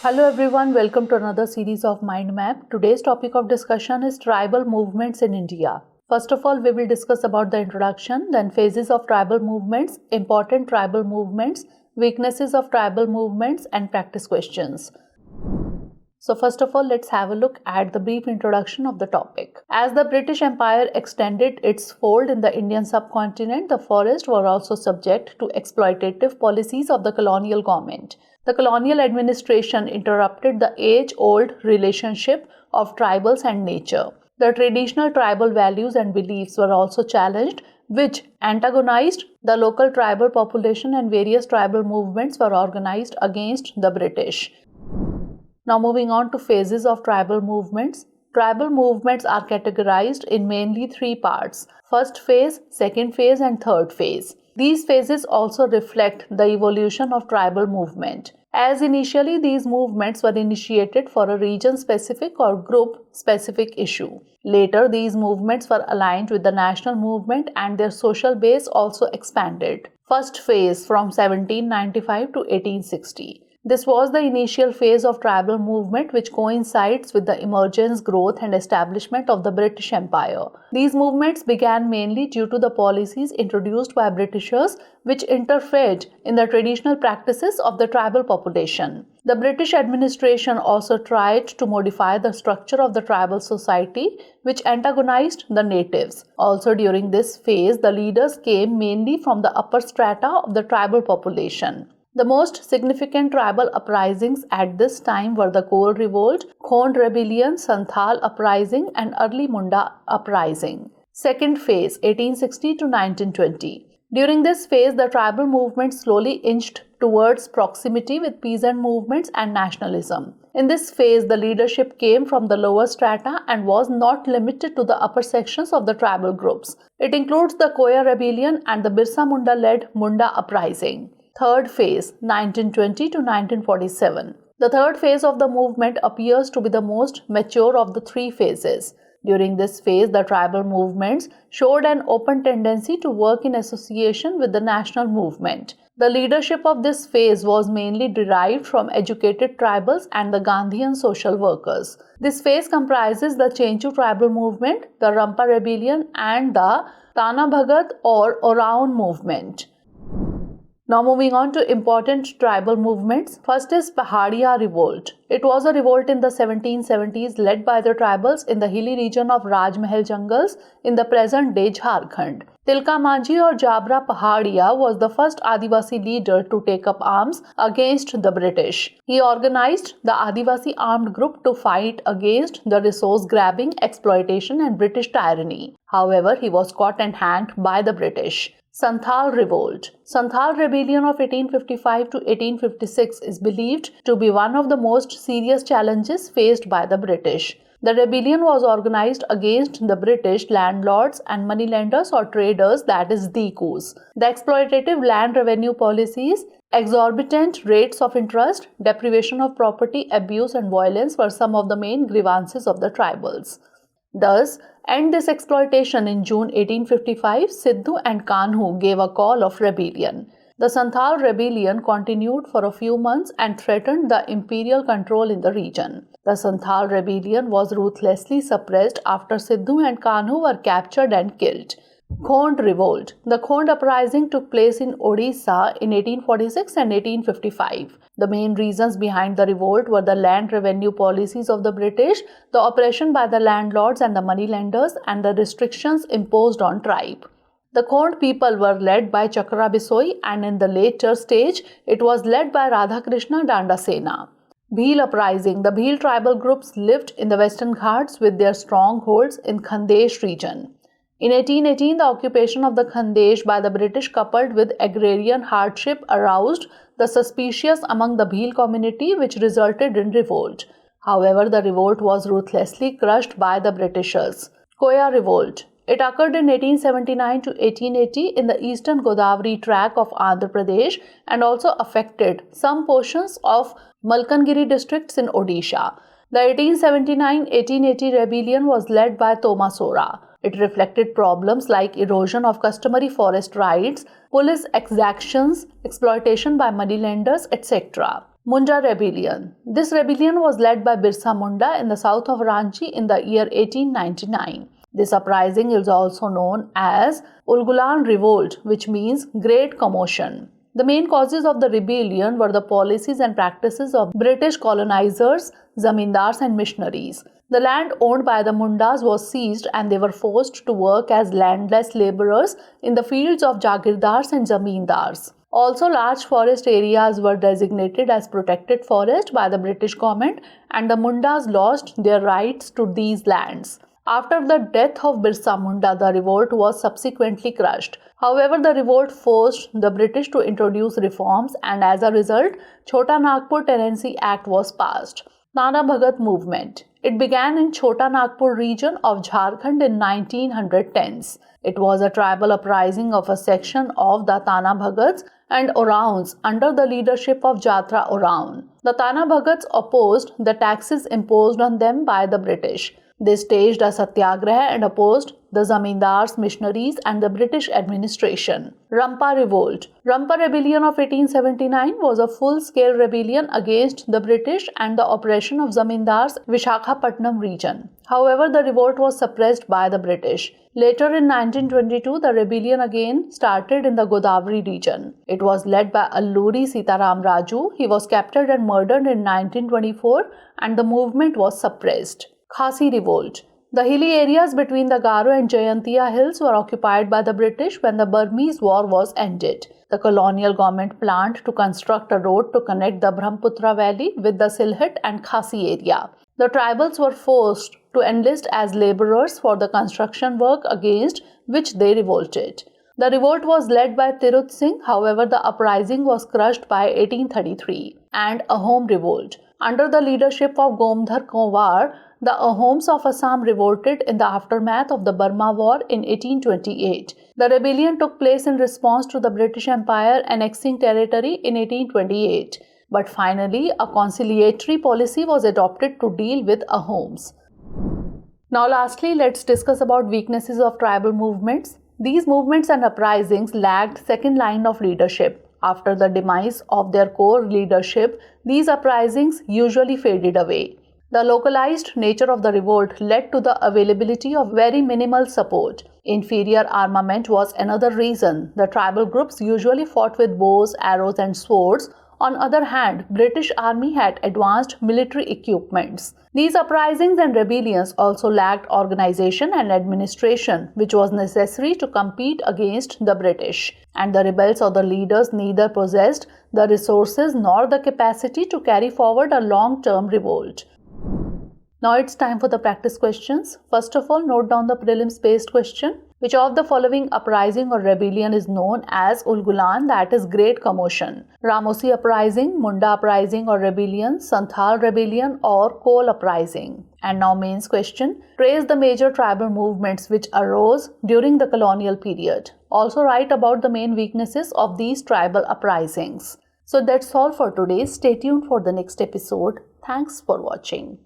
Hello everyone, welcome to another series of Mind Map. Today's topic of discussion is tribal movements in India. First of all, we will discuss about the introduction, then phases of tribal movements, important tribal movements, weaknesses of tribal movements, and practice questions. So first of all, let's have a look at the brief introduction of the topic. As the British Empire extended its fold in the Indian subcontinent, the forests were also subject to exploitative policies of the colonial government. The colonial administration interrupted the age-old relationship of tribals and nature. The traditional tribal values and beliefs were also challenged, which antagonized the local tribal population, and various tribal movements were organized against the British. Now moving on to phases of tribal movements. Tribal movements are categorized in mainly three parts: first phase, second phase, and third phase. These phases also reflect the evolution of tribal movement. As initially these movements were initiated for a region-specific or group-specific issue. Later these movements were aligned with the national movement and their social base also expanded. First phase from 1795 to 1860. This was the initial phase of tribal movement which coincides with the emergence, growth and establishment of the British Empire. These movements began mainly due to the policies introduced by Britishers which interfered in the traditional practices of the tribal population. The British administration also tried to modify the structure of the tribal society which antagonized the natives. Also during this phase, the leaders came mainly from the upper strata of the tribal population. The most significant tribal uprisings at this time were the Coal Revolt, Khond Rebellion, Santhal Uprising and early Munda Uprising. Second phase, 1860 to 1920. During this phase, the tribal movement slowly inched towards proximity with peasant movements and nationalism. In this phase, the leadership came from the lower strata and was not limited to the upper sections of the tribal groups. It includes the Koya Rebellion and the Birsa Munda-led Munda Uprising. Third phase, 1920 to 1947. The third phase of the movement appears to be the most mature of the three phases. During this phase, the tribal movements showed an open tendency to work in association with the national movement. The leadership of this phase was mainly derived from educated tribals and the Gandhian social workers. This phase comprises the Chenchu tribal movement, the Rampa Rebellion and the Tana Bhagat or Oraon movement. Now moving on to important tribal movements. First is Pahadiya Revolt. It was a revolt in the 1770s led by the tribals in the hilly region of Rajmahal jungles in the present-day Jharkhand. 𝐃𝐫𝐢𝐬𝐡𝐭𝐢 or Jabra Pahadiya was the first Adivasi leader to take up arms against the British. He organized the Adivasi armed group to fight against the resource-grabbing, exploitation and British tyranny. However, he was caught and hanged by the British. Santhal Revolt. Santhal Rebellion of 1855 to 1856 is believed to be one of the most serious challenges faced by the British. The rebellion was organized against the British landlords and moneylenders or traders, that is DICOs. The exploitative land revenue policies, exorbitant rates of interest, deprivation of property, abuse and violence were some of the main grievances of the tribals. Thus, end this exploitation in June 1855, Sidhu and Kanhu gave a call of rebellion. The Santhal rebellion continued for a few months and threatened the imperial control in the region. The Santhal rebellion was ruthlessly suppressed after Sidhu and Kanhu were captured and killed. Khond Revolt. The Khond uprising took place in Odisha in 1846 and 1855. The main reasons behind the revolt were the land revenue policies of the British, the oppression by the landlords and the moneylenders, and the restrictions imposed on tribe. The Khond people were led by Chakra Bisoi, and in the later stage, it was led by Radhakrishna Dandasena. Bhil uprising. The Bhil tribal groups lived in the Western Ghats with their strongholds in Khandesh region. In 1818, the occupation of the Khandesh by the British coupled with agrarian hardship aroused the suspicion among the Bhil community, which resulted in revolt. However, the revolt was ruthlessly crushed by the Britishers. Koya Revolt. It occurred in 1879 to 1880 in the eastern Godavari tract of Andhra Pradesh and also affected some portions of Malkangiri districts in Odisha. The 1879-1880 rebellion was led by Tomasora. It reflected problems like erosion of customary forest rights, police exactions, exploitation by moneylenders, etc. Munda Rebellion. This rebellion was led by Birsa Munda in the south of Ranchi in the year 1899. This uprising is also known as Ulgulan Revolt, which means Great Commotion. The main causes of the rebellion were the policies and practices of British colonizers, zamindars and missionaries. The land owned by the Mundas was seized and they were forced to work as landless laborers in the fields of jagirdars and zamindars. Also, large forest areas were designated as protected forest by the British government and the Mundas lost their rights to these lands. After the death of Birsa Munda, the revolt was subsequently crushed. However, the revolt forced the British to introduce reforms and as a result, Chota Nagpur Tenancy Act was passed. Tana Bhagat movement. It began in Chota Nagpur region of Jharkhand in 1910s. It was a tribal uprising of a section of the Tana Bhagats and Orauns under the leadership of Jatra Oraun. The Tana Bhagats opposed the taxes imposed on them by the British. They staged a satyagraha and opposed the zamindars, missionaries and the British administration. Rampa Revolt. Rampa Rebellion of 1879 was a full-scale rebellion against the British and the oppression of zamindars Vishakhapatnam region. However, the revolt was suppressed by the British. Later in 1922, the rebellion again started in the Godavari region. It was led by Alluri Sitaram Raju. He was captured and murdered in 1924 and the movement was suppressed. Khasi Revolt. The hilly areas between the Garo and Jayantia hills were occupied by the British when the Burmese War was ended. The colonial government planned to construct a road to connect the Brahmaputra Valley with the Sylhet and Khasi area. The tribals were forced to enlist as laborers for the construction work against which they revolted. The revolt was led by Tirut Singh, however the uprising was crushed by 1833. And Ahom Revolt. Under the leadership of Gomdhar Konwar, the Ahoms of Assam revolted in the aftermath of the Burma War in 1828. The rebellion took place in response to the British Empire annexing territory in 1828. But finally, a conciliatory policy was adopted to deal with Ahoms. Now lastly, let's discuss about weaknesses of tribal movements. These movements and uprisings lacked second line of leadership. After the demise of their core leadership, these uprisings usually faded away. The localized nature of the revolt led to the availability of very minimal support. Inferior armament was another reason. The tribal groups usually fought with bows, arrows and swords. On the other hand, British Army had advanced military equipments. These uprisings and rebellions also lacked organization and administration, which was necessary to compete against the British. And the rebels or the leaders neither possessed the resources nor the capacity to carry forward a long-term revolt. Now it's time for the practice questions. First of all, note down the prelims based question. Which of the following uprising or rebellion is known as Ulgulan, that is Great Commotion? Ramosi Uprising, Munda Uprising or Rebellion, Santhal Rebellion or Coal Uprising? And now mains question. Trace the major tribal movements which arose during the colonial period. Also write about the main weaknesses of these tribal uprisings. So that's all for today. Stay tuned for the next episode. Thanks for watching.